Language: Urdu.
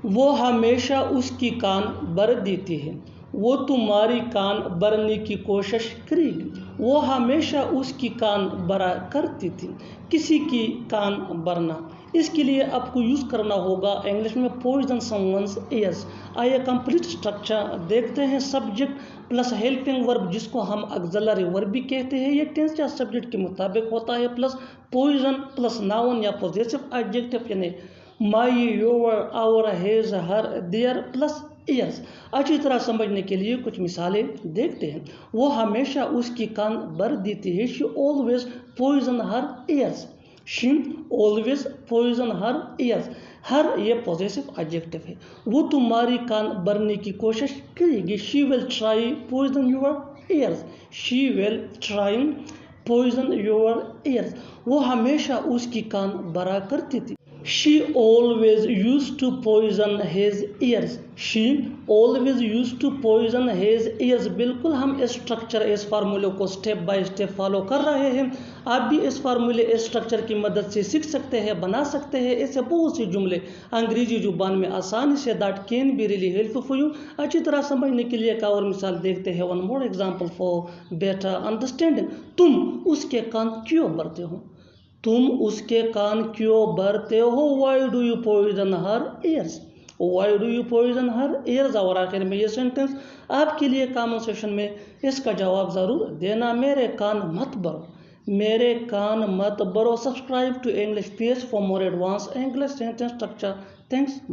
وہ ہمیشہ اس کی کان بھر دیتی ہے، وہ تمہاری کان بھرنے کی کوشش کرے گی۔ وہ ہمیشہ اس کی کان بھرا کرتی تھی۔ کسی کی کان بھرنا، اس کے لیے آپ کو یوز کرنا ہوگا انگلش میں پوائزن سم ونز ایئرس۔ آئیے کمپلیٹ اسٹرکچر دیکھتے ہیں۔ سبجیکٹ پلس ہیلپنگ ورب جس کو ہم آگزیلری ورب بھی کہتے ہیں، یہ ٹینس یا سبجیکٹ کے مطابق ہوتا ہے، پلس پوائزن پلس ناؤن یا پوزیسو ایڈجیکٹو یعنی my, your, our, his, her, their plus ears. اچھی طرح سمجھنے کے لیے کچھ مثالیں دیکھتے ہیں۔ وہ ہمیشہ اس کی کان بھر دیتی ہے، she always poison her ears, she always poison her ears. Her یہ پوزیسو ایڈجیکٹو ہے۔ وہ تمہاری کان بھرنے کی کوشش کرے گی، she will try poison your ears, she will try poison your ears. وہ ہمیشہ اس کی کان بھرا کرتی تھی، she always used to poison his ears، she always used to poison his ears۔ بالکل ہم اس اسٹرکچر اس فارمولے کو سٹیپ بائی سٹیپ فالو کر رہے ہیں۔ آپ بھی اس فارمولے اس اسٹرکچر کی مدد سے سیکھ سکتے ہیں، بنا سکتے ہیں۔ اس سے بہت سی جملے انگریزی زبان میں آسانی سے that can be really helpful for you۔ اچھی طرح سمجھنے کے لیے ایک اور مثال دیکھتے ہیں۔ one more example for better understanding۔ تم اس کے کان کیوں بھرتے ہو؟ تم اس کے کان کیوں بھرتے ہو؟ Why do you poison her ears؟ Why do you poison her ears؟ اور آخر میں یہ سینٹنس آپ کے لیے کامن سیشن میں اس کا جواب ضرور دینا۔ میرے کان مت بھرو، میرے کان مت بھرو۔ Subscribe to English page for more advance English sentence structure. Thanks.